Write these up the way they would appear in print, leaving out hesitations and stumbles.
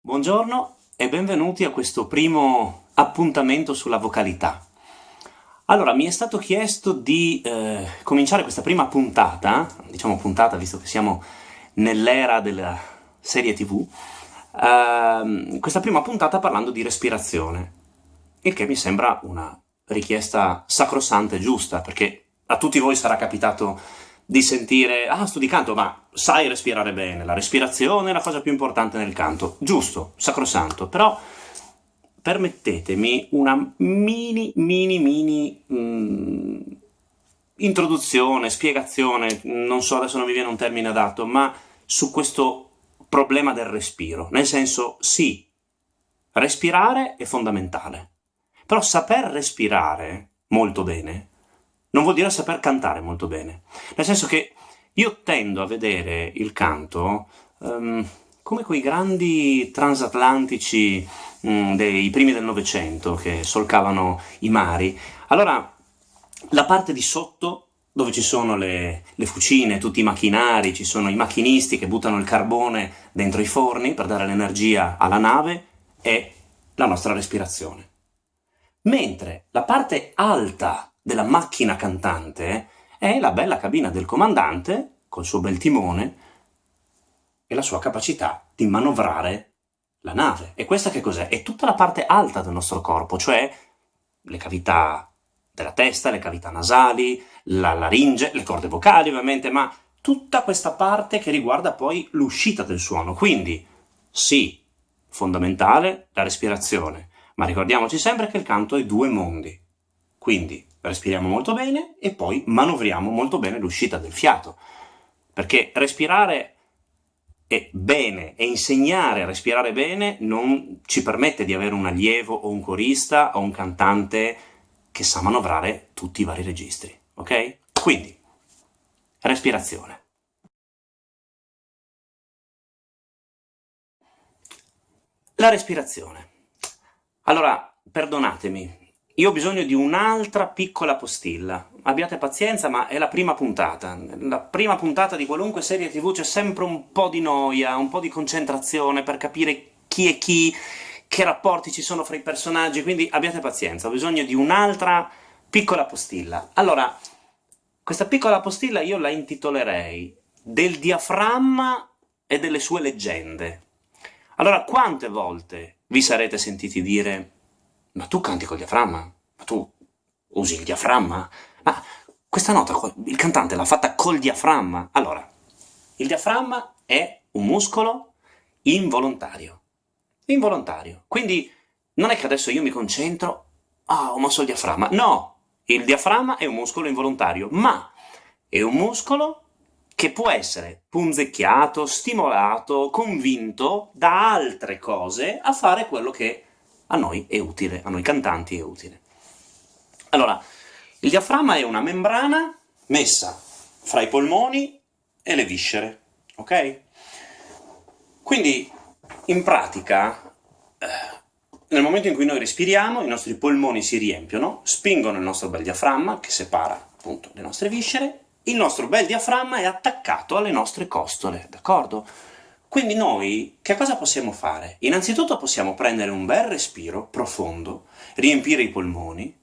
Buongiorno e benvenuti a questo primo appuntamento sulla vocalità. Allora, mi è stato chiesto di cominciare questa prima puntata, diciamo puntata visto che siamo nell'era della serie TV, questa prima puntata parlando di respirazione, il che mi sembra una richiesta sacrosanta e giusta, perché a tutti voi sarà capitato di sentire sto di canto, ma sai respirare bene, la respirazione è la cosa più importante nel canto. Giusto, sacrosanto, però permettetemi una mini introduzione, spiegazione, non so, adesso non mi viene un termine adatto, ma su questo problema del respiro. Nel senso, sì, respirare è fondamentale, però saper respirare molto bene non vuol dire saper cantare molto bene. Nel senso che io tendo a vedere il canto come quei grandi transatlantici dei primi del Novecento che solcavano i mari. Allora, la parte di sotto, dove ci sono le fucine, tutti i macchinari, ci sono i macchinisti che buttano il carbone dentro i forni per dare l'energia alla nave, è la nostra respirazione. Mentre la parte alta della macchina cantante è la bella cabina del comandante, col suo bel timone, e la sua capacità di manovrare la nave. E questa che cos'è? È tutta la parte alta del nostro corpo, cioè le cavità della testa, le cavità nasali, la laringe, le corde vocali ovviamente, ma tutta questa parte che riguarda poi l'uscita del suono. Quindi, sì, fondamentale la respirazione, ma ricordiamoci sempre che il canto è due mondi. Quindi respiriamo molto bene e poi manovriamo molto bene l'uscita del fiato, perché respirare è bene e insegnare a respirare bene non ci permette di avere un allievo o un corista o un cantante che sa manovrare tutti i vari registri, ok? Quindi, respirazione. La respirazione. Allora, perdonatemi, io ho bisogno di un'altra piccola postilla. Abbiate pazienza, ma è la prima puntata. La prima puntata di qualunque serie TV c'è sempre un po' di noia, un po' di concentrazione per capire chi è chi, che rapporti ci sono fra i personaggi, quindi abbiate pazienza, ho bisogno di un'altra piccola postilla. Allora, questa piccola postilla io la intitolerei Del diaframma e delle sue leggende. Allora, quante volte vi sarete sentiti dire «Ma tu canti col diaframma? Ma tu usi il diaframma? Ma questa nota, il cantante l'ha fatta col diaframma?» Allora, il diaframma è un muscolo involontario. Involontario. Quindi non è che adesso io mi concentro, ho mosso il diaframma. No! Il diaframma è un muscolo involontario, ma è un muscolo che può essere punzecchiato, stimolato, convinto da altre cose a fare quello che a noi è utile, a noi cantanti è utile. Allora, il diaframma è una membrana messa fra i polmoni e le viscere, ok? Quindi, in pratica, nel momento in cui noi respiriamo, i nostri polmoni si riempiono, spingono il nostro bel diaframma, che separa appunto le nostre viscere, il nostro bel diaframma è attaccato alle nostre costole, d'accordo? Quindi noi che cosa possiamo fare? Innanzitutto possiamo prendere un bel respiro profondo, riempire i polmoni,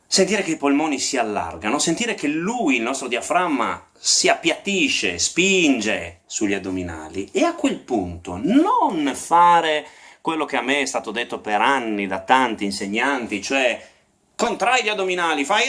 sentire che i polmoni si allargano, sentire che lui, il nostro diaframma, si appiattisce, spinge sugli addominali e a quel punto non fare quello che a me è stato detto per anni da tanti insegnanti, cioè contrai gli addominali, fai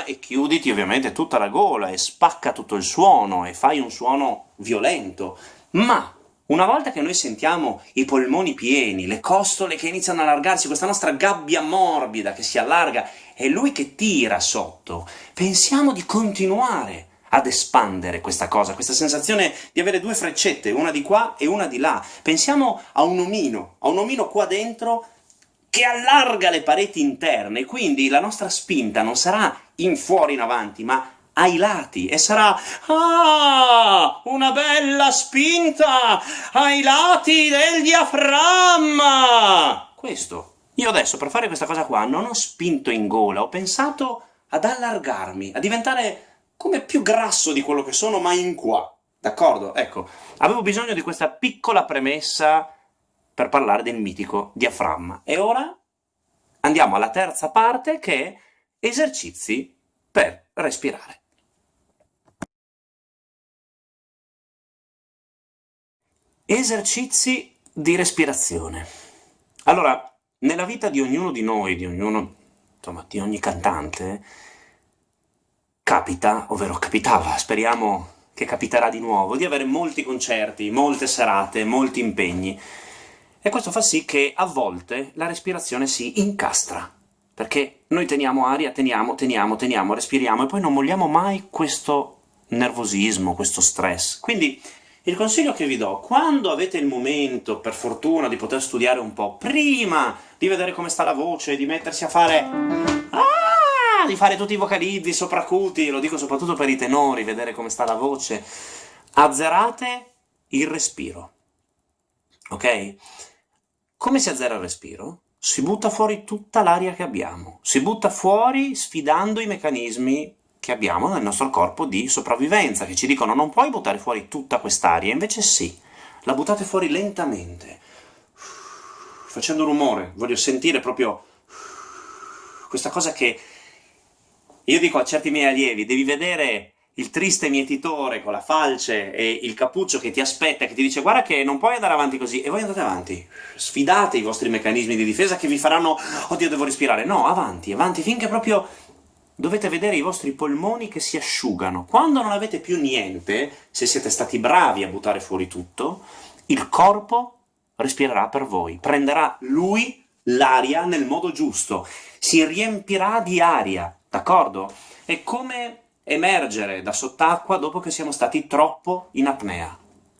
e chiuditi ovviamente tutta la gola e spacca tutto il suono e fai un suono violento. Ma una volta che noi sentiamo i polmoni pieni, le costole che iniziano ad allargarsi, questa nostra gabbia morbida che si allarga e lui che tira sotto, pensiamo di continuare ad espandere questa cosa, questa sensazione di avere due freccette, una di qua e una di là. Pensiamo a un omino qua dentro che allarga le pareti interne, quindi la nostra spinta non sarà in fuori in avanti, ma ai lati, e sarà una bella spinta ai lati del diaframma! Questo. Io adesso per fare questa cosa qua non ho spinto in gola, ho pensato ad allargarmi, a diventare come più grasso di quello che sono, ma in qua. d'accordo? Ecco, avevo bisogno di questa piccola premessa per parlare del mitico diaframma. E ora andiamo alla terza parte, che è esercizi per respirare. Esercizi di respirazione. Allora, nella vita di ognuno di noi, di ognuno, insomma, di ogni cantante, capita, ovvero capitava, speriamo che capiterà di nuovo, di avere molti concerti, molte serate, molti impegni. E questo fa sì che a volte la respirazione si incastra, perché noi teniamo aria, teniamo, respiriamo e poi non molliamo mai questo nervosismo, questo stress. Quindi il consiglio che vi do, quando avete il momento, per fortuna, di poter studiare un po', prima di vedere come sta la voce, di mettersi a fare di fare tutti i vocalizzi sopracuti, lo dico soprattutto per i tenori, vedere come sta la voce, azzerate il respiro, ok? Come si azzera il respiro? Si butta fuori tutta l'aria che abbiamo, si butta fuori sfidando i meccanismi che abbiamo nel nostro corpo di sopravvivenza, che ci dicono non puoi buttare fuori tutta quest'aria, invece sì, la buttate fuori lentamente, facendo rumore, voglio sentire proprio questa cosa che io dico a certi miei allievi, devi vedere il triste mietitore con la falce e il cappuccio che ti aspetta, che ti dice guarda che non puoi andare avanti così, e voi andate avanti, sfidate i vostri meccanismi di difesa che vi faranno oddio devo respirare, no, avanti, avanti, finché proprio dovete vedere i vostri polmoni che si asciugano. Quando non avete più niente, se siete stati bravi a buttare fuori tutto, il corpo respirerà per voi, prenderà lui l'aria nel modo giusto, si riempirà di aria, d'accordo? È come emergere da sott'acqua dopo che siamo stati troppo in apnea.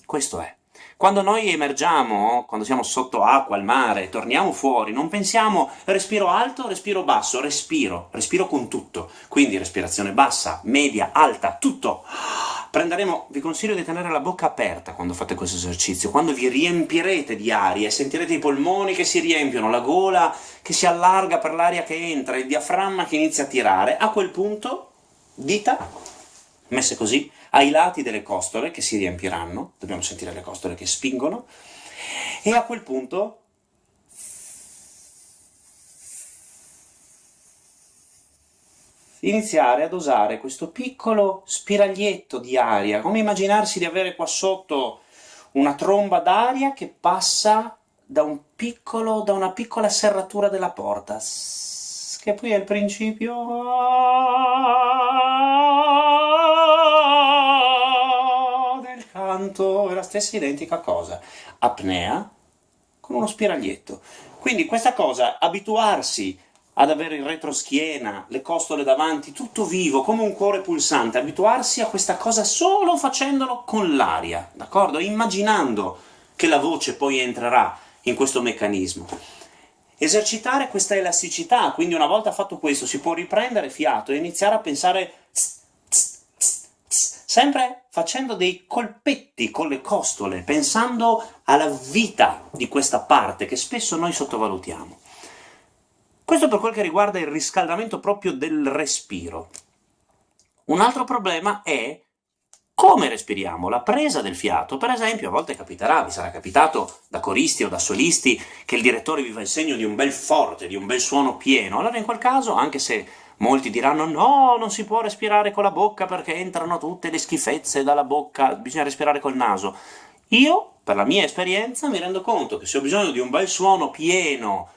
Questo è. Quando noi emergiamo, quando siamo sotto acqua, al mare, torniamo fuori, non pensiamo respiro alto, respiro basso, respiro con tutto. Quindi respirazione bassa, media, alta, tutto. Vi consiglio di tenere la bocca aperta quando fate questo esercizio, quando vi riempirete di aria e sentirete i polmoni che si riempiono, la gola che si allarga per l'aria che entra, il diaframma che inizia a tirare, a quel punto, dita messe così, ai lati delle costole che si riempiranno, dobbiamo sentire le costole che spingono, e a quel punto iniziare a dosare questo piccolo spiraglietto di aria, come immaginarsi di avere qua sotto una tromba d'aria che passa da una piccola serratura della porta, che poi è il principio del canto, è la stessa identica cosa, apnea con uno spiraglietto. Quindi questa cosa, abituarsi ad avere il retroschiena, le costole davanti, tutto vivo, come un cuore pulsante, abituarsi a questa cosa solo facendolo con l'aria, d'accordo? Immaginando che la voce poi entrerà in questo meccanismo. Esercitare questa elasticità, quindi una volta fatto questo si può riprendere fiato e iniziare a pensare sempre facendo dei colpetti con le costole, pensando alla vita di questa parte che spesso noi sottovalutiamo. Questo per quel che riguarda il riscaldamento proprio del respiro. Un altro problema è come respiriamo, la presa del fiato. Per esempio, a volte capiterà, vi sarà capitato da coristi o da solisti, che il direttore vi fa il segno di un bel forte, di un bel suono pieno. Allora in quel caso, anche se molti diranno no, non si può respirare con la bocca perché entrano tutte le schifezze dalla bocca, bisogna respirare col naso. Io, per la mia esperienza, mi rendo conto che se ho bisogno di un bel suono pieno,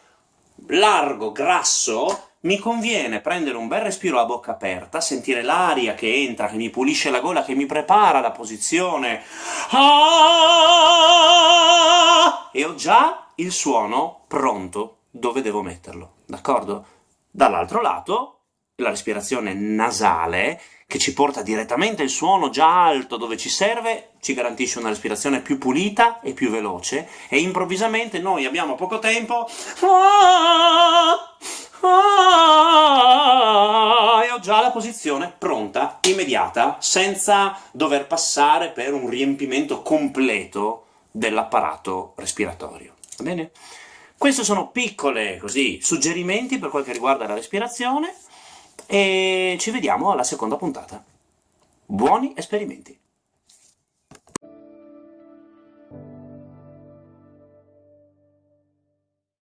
largo, grasso, mi conviene prendere un bel respiro a bocca aperta, sentire l'aria che entra, che mi pulisce la gola, che mi prepara la posizione, e ho già il suono pronto dove devo metterlo, d'accordo? Dall'altro lato, la respirazione nasale, che ci porta direttamente il suono già alto dove ci serve, ci garantisce una respirazione più pulita e più veloce, e improvvisamente noi abbiamo poco tempo e ho già la posizione pronta, immediata, senza dover passare per un riempimento completo dell'apparato respiratorio. Va bene? Questi sono piccoli suggerimenti per quel che riguarda la respirazione e ci vediamo alla seconda puntata. Buoni esperimenti!